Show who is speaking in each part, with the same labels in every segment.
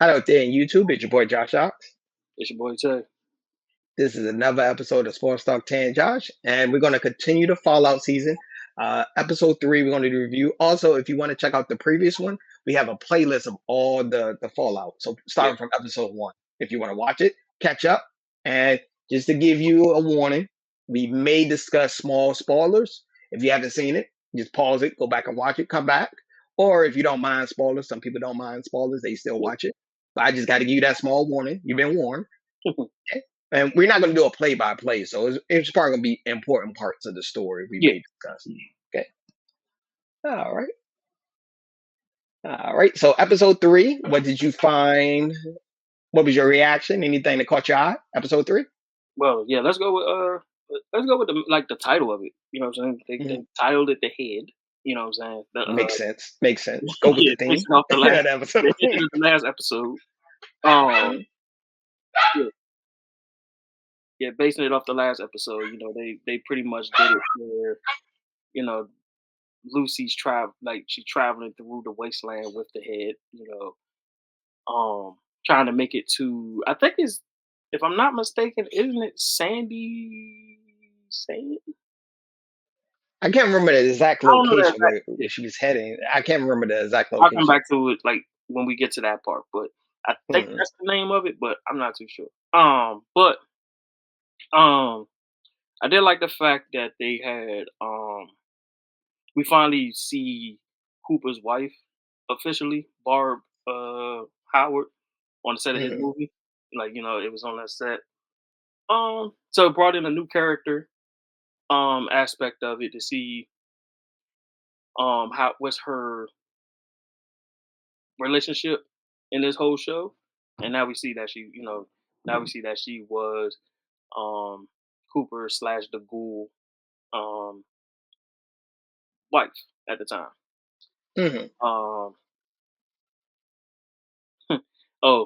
Speaker 1: Hello there in YouTube. It's your boy Josh Ox.
Speaker 2: It's your boy Tay.
Speaker 1: This is another episode of Sports Talk Tay and Josh, and we're going to continue the Fallout season. Episode 3, we're going to do review. Also, if you want to check out the previous one, we have a playlist of all the Fallout. So starting from episode 1, if you want to watch it, catch up. And just to give you a warning, we may discuss small spoilers. If you haven't seen it, just pause it, go back and watch it, come back. Or if you don't mind spoilers, some people don't mind spoilers, they still watch it. But I just got to give you that small warning. You've been warned. Okay? And we're not going to do a play-by-play, so it's probably going to be important parts of the story we may discuss. Okay. All right. All right. So episode 3, what did you find? What was your reaction? Anything that caught your eye? Episode 3?
Speaker 2: Well, yeah, let's go with the title of it. You know what I'm saying? They titled it The Head. You know what I'm saying?
Speaker 1: Makes sense. Makes sense. Go with the theme.
Speaker 2: Based off the last
Speaker 1: episode.
Speaker 2: the last episode. Yeah, basing it off the last episode, you know, they pretty much did it where, you know, Lucy's she's traveling through the wasteland with the head, you know, trying to make it to, I think it's, if I'm not mistaken, isn't it Sandy?
Speaker 1: I can't remember the exact location where she was heading. I can't remember the exact location.
Speaker 2: I'll come back to it like when we get to that part, but I think that's the name of it, but I'm not too sure. I did like the fact that they had we finally see Cooper's wife officially, Barb Howard, on the set of his movie. Like, you know, it was on that set. So it brought in a new character aspect of it to see how what's her relationship in this whole show. And now we see that she was Cooper / the Ghoul wife at the time. I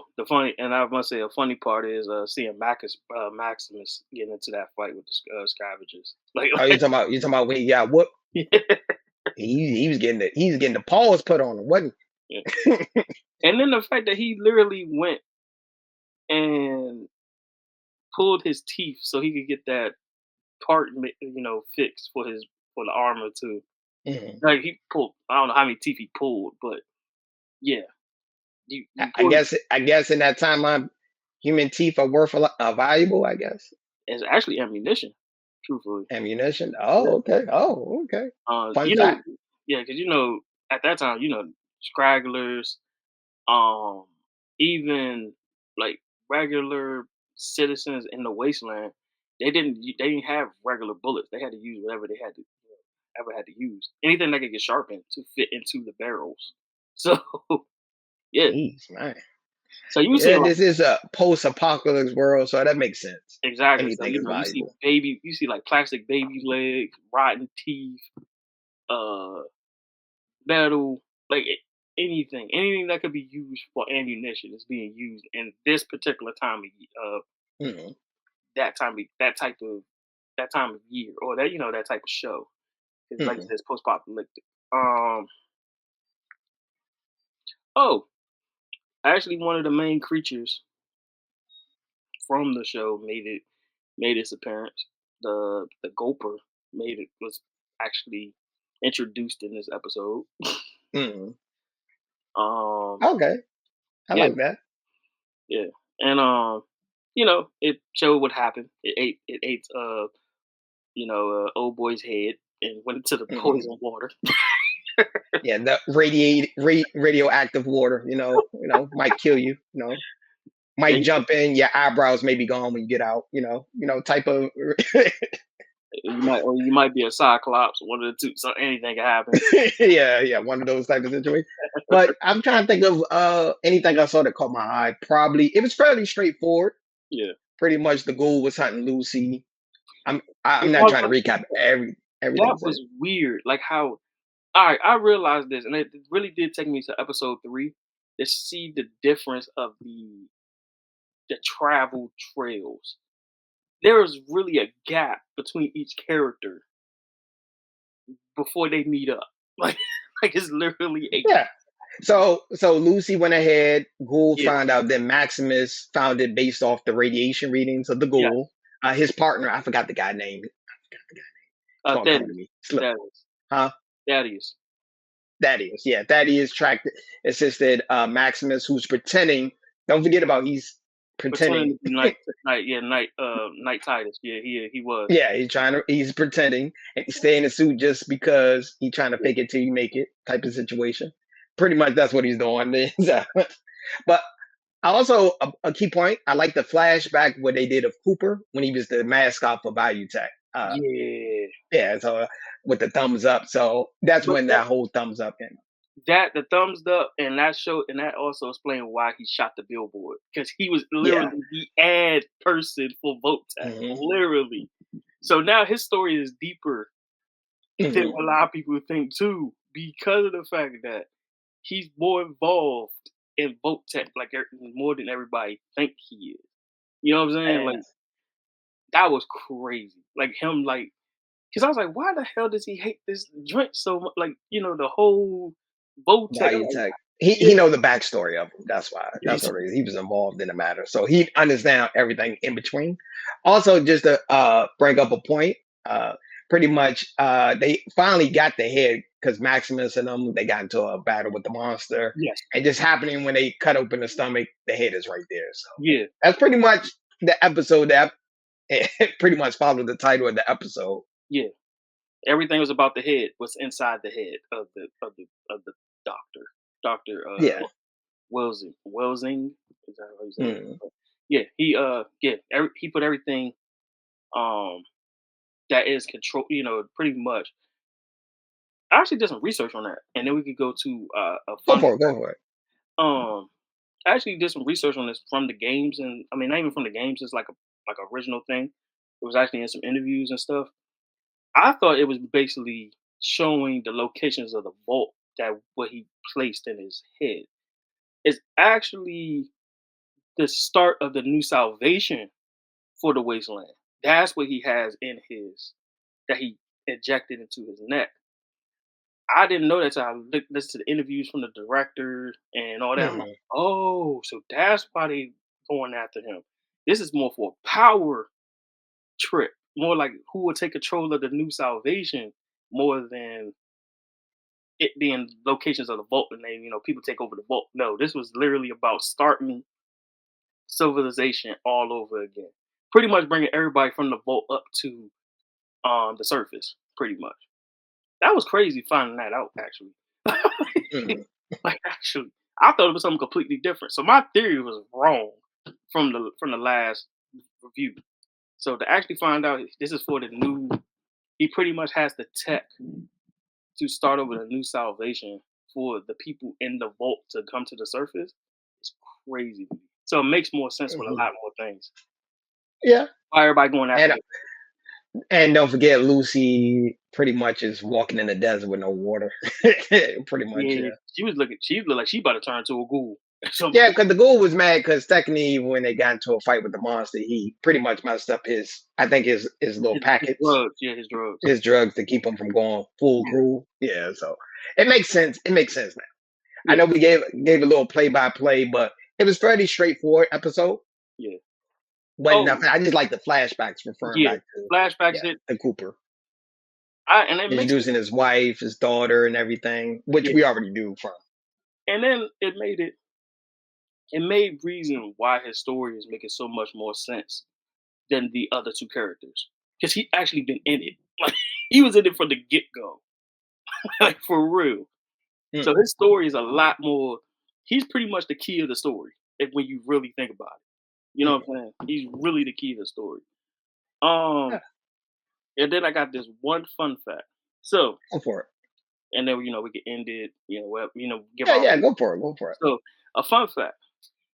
Speaker 2: must say a funny part is seeing Maximus getting into that fight with the scavengers.
Speaker 1: You talking about when he got whooped? he was getting the paws put on him, wasn't
Speaker 2: he? Yeah. And then the fact that he literally went and pulled his teeth so he could get that part, you know, fixed for the armor too. Like he pulled, I don't know how many teeth he pulled, but yeah.
Speaker 1: I guess in that time, human teeth are worth valuable. I guess
Speaker 2: it's actually ammunition. Truthfully,
Speaker 1: ammunition. Oh, okay. Oh, okay.
Speaker 2: Fun fact. Yeah, because you know at that time, you know, scragglers, even like regular citizens in the wasteland, they didn't have regular bullets. They had to use whatever they had to ever had to use. Anything that could get sharpened to fit into the barrels. So yeah.
Speaker 1: Jeez, man.
Speaker 2: So you see,
Speaker 1: this is a post-apocalypse world, so that makes sense.
Speaker 2: Exactly. So, you know, you see like plastic baby legs, rotten teeth, metal, like anything that could be used for ammunition is being used in this particular time of that type of year, or that, you know, that type of show. It's like this post-apocalyptic. Actually, one of the main creatures from the show made its appearance. The Gulper was actually introduced in this episode.
Speaker 1: Okay, I like that.
Speaker 2: Yeah, and you know, it showed what happened. It ate you know, old boy's head and went into the poison water.
Speaker 1: Yeah, the radioactive water, you know, might kill you, you know, might jump in, your eyebrows may be gone when you get out, you know, type of.
Speaker 2: you might be a cyclops, one of the two, so anything can happen.
Speaker 1: yeah, one of those type of situations. But I'm trying to think of anything I saw that caught my eye. Probably it was fairly straightforward.
Speaker 2: Yeah,
Speaker 1: pretty much the ghoul was hunting Lucy. I'm not trying to recap everything.
Speaker 2: That was weird, like how. All right, I realized this, and it really did take me to episode 3 to see the difference of the travel trails. There is really a gap between each character before they meet up. Like it's literally a
Speaker 1: yeah. So Lucy went ahead. Gould
Speaker 2: Yeah,
Speaker 1: found out. Then Maximus found it based off the radiation readings of the
Speaker 2: yeah.
Speaker 1: Gould. His partner, I forgot the guy name. I forgot the guy. It's gonna come to
Speaker 2: Thaddeus,
Speaker 1: me. Slip.
Speaker 2: Thaddeus,
Speaker 1: Huh?
Speaker 2: Thaddeus.
Speaker 1: Thaddeus. Yeah, Thaddeus tracked assisted Maximus, who's pretending. Don't forget about he's
Speaker 2: Pretending
Speaker 1: pretending.
Speaker 2: to be Night Titus. Yeah, he was.
Speaker 1: Yeah, he's pretending and he stay in the suit just because he's trying to
Speaker 2: Yeah,
Speaker 1: fake it till you make it type of situation. Pretty much that's what he's doing. So, but I also a key point. I like the flashback what they did of Cooper when he was the mascot for Value Tech.
Speaker 2: yeah.
Speaker 1: Yeah, so with the thumbs up. So that's
Speaker 2: But
Speaker 1: when that whole thumbs up came.
Speaker 2: the thumbs up and that show and that also explained why he shot the billboard because he was
Speaker 1: Yeah.
Speaker 2: literally the ad person for Vote Tech,
Speaker 1: Hmm.
Speaker 2: literally. So now his story is deeper than
Speaker 1: Hmm.
Speaker 2: what a lot of people think too, because of the fact that he's more involved in Vote Tech, like more than everybody think he is. You know what I'm saying? Like
Speaker 1: And
Speaker 2: that was crazy. Like him, like because I was like, why the hell does he hate this joint so much? Like the whole Vote Tech. I'm
Speaker 1: Value
Speaker 2: like,
Speaker 1: Tech.
Speaker 2: yeah,
Speaker 1: He know the backstory of him. That's why. That's
Speaker 2: he's
Speaker 1: the reason he was involved in the matter. So he understand everything in between. Also, just to bring up a point, uh, pretty much they finally got the head because Maximus and them they got into a battle with the monster,
Speaker 2: yes,
Speaker 1: and just happening when they cut open the stomach, the head is right there. So
Speaker 2: yeah.
Speaker 1: that's pretty much the episode that pretty much followed the title of the episode.
Speaker 2: Yeah, everything was about the head. What's inside the head of the doctor, Doctor
Speaker 1: Yeah.
Speaker 2: Welsing. Is that how you say it?
Speaker 1: Mm.
Speaker 2: Yeah, he put everything um that is control. Pretty much. I actually did some research on that, and then we could go to a
Speaker 1: Go
Speaker 2: fun.
Speaker 1: for it. Go for it.
Speaker 2: Um, I actually did some research on this from the games, and I mean not even from the games. It's like a original thing. It was actually in some interviews and stuff. I thought it was basically showing the locations of the vault that what he placed in his head. It's actually the start of the new salvation for the wasteland. That's what he has in his that he injected into his neck. I didn't know that till I listened to the interviews from the director and all that. I'm like,
Speaker 1: Mhm.
Speaker 2: oh, so that's why they going after him. This is more for a power trip, more like who will take control of the new salvation more than it being locations of the vault and then people take over the vault. No, this was literally about starting civilization all over again. Pretty much bringing everybody from the vault up to the surface. Pretty much. That was crazy finding that out. Actually,
Speaker 1: Mhm.
Speaker 2: like actually, I thought it was something completely different. So my theory was wrong from the last review. So to actually find out this is for the new, he pretty much has the tech to start over a new salvation for the people in the vault to come to the surface. It's crazy. So it makes more sense with a
Speaker 1: Mhm.
Speaker 2: lot more things.
Speaker 1: Yeah.
Speaker 2: Why everybody going after
Speaker 1: And
Speaker 2: him?
Speaker 1: and don't forget Lucy pretty much is walking in the desert with no water. Pretty much,
Speaker 2: Yeah,
Speaker 1: yeah.
Speaker 2: she looked like she about to turn into a ghoul at some
Speaker 1: Yeah,
Speaker 2: point.
Speaker 1: because the ghoul was mad because technically when they got into a fight with the monster, he pretty much messed up I think his little
Speaker 2: His
Speaker 1: packets,
Speaker 2: drugs, yeah, his drugs.
Speaker 1: his drugs to keep him from going full
Speaker 2: Yeah,
Speaker 1: ghoul. Yeah, so it makes sense. It makes sense now. I
Speaker 2: yeah,
Speaker 1: know we gave a little play by play, but it was fairly straightforward episode.
Speaker 2: yeah.
Speaker 1: Wasn't
Speaker 2: Oh,
Speaker 1: nothing. I just like the flashbacks referring
Speaker 2: yeah.
Speaker 1: back to
Speaker 2: Flashbacks
Speaker 1: yeah,
Speaker 2: hit.
Speaker 1: the Cooper.
Speaker 2: And it makes it.
Speaker 1: Introducing his wife, his daughter, and everything, which
Speaker 2: Yeah,
Speaker 1: we already knew from.
Speaker 2: and then it made reason why his story is making so much more sense than the other two characters because he actually been in it. Like he was in it from the get go, like for real. So
Speaker 1: Mm,
Speaker 2: his story is a lot more. He's pretty much the key of the story if when you really think about it. You know
Speaker 1: mm.
Speaker 2: what I'm saying? He's really the key of the story.
Speaker 1: Yeah,
Speaker 2: And then I got this one fun fact. So,
Speaker 1: go for it.
Speaker 2: and then we can end it. Give
Speaker 1: Yeah,
Speaker 2: our.
Speaker 1: yeah, go for it. Go for it.
Speaker 2: So, a fun fact.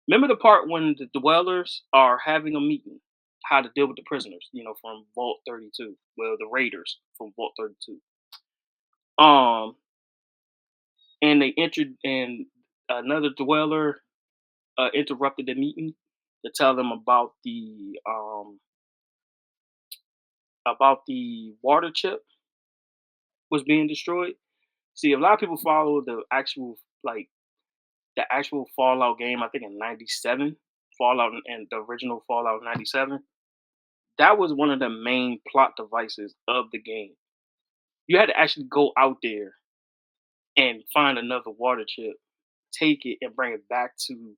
Speaker 2: Remember the part when the dwellers are having a meeting, how to deal with the prisoners, from Vault 32. Well, the raiders from Vault 32. Um, and they entered, and another dweller interrupted the meeting to tell them about the water chip was being destroyed. See, a lot of people follow the actual like the actual Fallout game, I think in '97, Fallout and the original Fallout '97, that was one of the main plot devices of the game. You had to actually go out there and find another water chip, take it, and bring it back to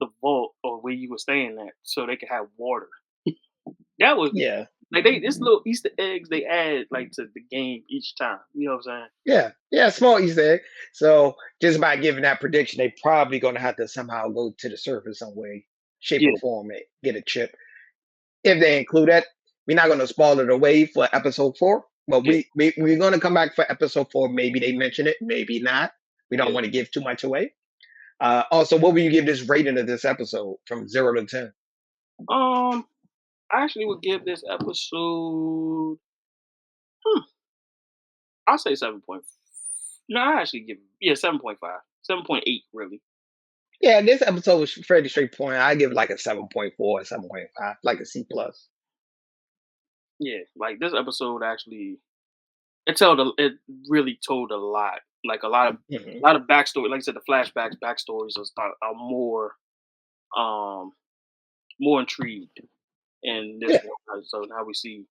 Speaker 2: the vault or where you were staying at, so they could have water. That was
Speaker 1: Yeah.
Speaker 2: like they this little Easter eggs they add like to the game each time. You know what I'm saying?
Speaker 1: Yeah, yeah, small Easter egg. So just by giving that prediction, they probably gonna have to somehow go to the surface some way, shape or
Speaker 2: Yeah,
Speaker 1: form, and get a chip. If they include that, we're not gonna spoil it away for episode four. But
Speaker 2: yeah,
Speaker 1: we're gonna come back for episode four. Maybe they mention it, maybe not. We don't
Speaker 2: yeah.
Speaker 1: want to give too much away. Also, what will you give this rating of this episode from 0 to 10?
Speaker 2: Um, I actually would give this episode. Hmm, I'll say 7 point. No, I actually give 7.5, 7.8 really.
Speaker 1: Yeah, this episode was fairly straightforward. I give it like a 7.4, 7.5, like a C plus.
Speaker 2: Yeah, like this episode actually it really told a lot. Like
Speaker 1: Mhm.
Speaker 2: a lot of backstory. Like I said, the flashbacks, backstories are more um more intrigued in this
Speaker 1: Yeah,
Speaker 2: one. So now we see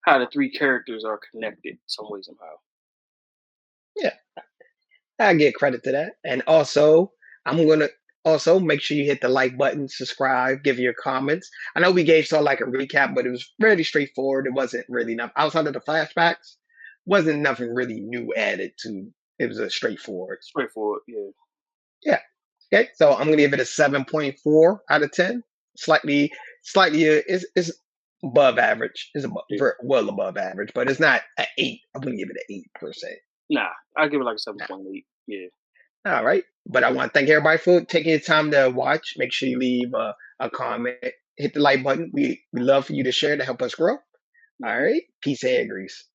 Speaker 2: how the three characters are connected some way somehow.
Speaker 1: yeah. I get credit to that. And also, I'm gonna also make sure you hit the like button, subscribe, give your comments. I know we gave sort of like a recap, but it was really straightforward. It wasn't really enough outside of the flashbacks. Wasn't nothing really new added to. It was a straightforward.
Speaker 2: Straightforward, yeah.
Speaker 1: Yeah. Okay. So I'm gonna give it a 7.4 out of 10. Slightly, it's above average. It's above,
Speaker 2: Yeah.
Speaker 1: well above average, but it's not an 8. I'm gonna give it an 8 per se.
Speaker 2: Nah, I give it like a 7.8. Yeah.
Speaker 1: All right. But I want to thank everybody for taking your time to watch. Make sure you leave a comment, hit the like button. We love for you to share to help us grow. All
Speaker 2: Mhm.
Speaker 1: right. Peace and grease.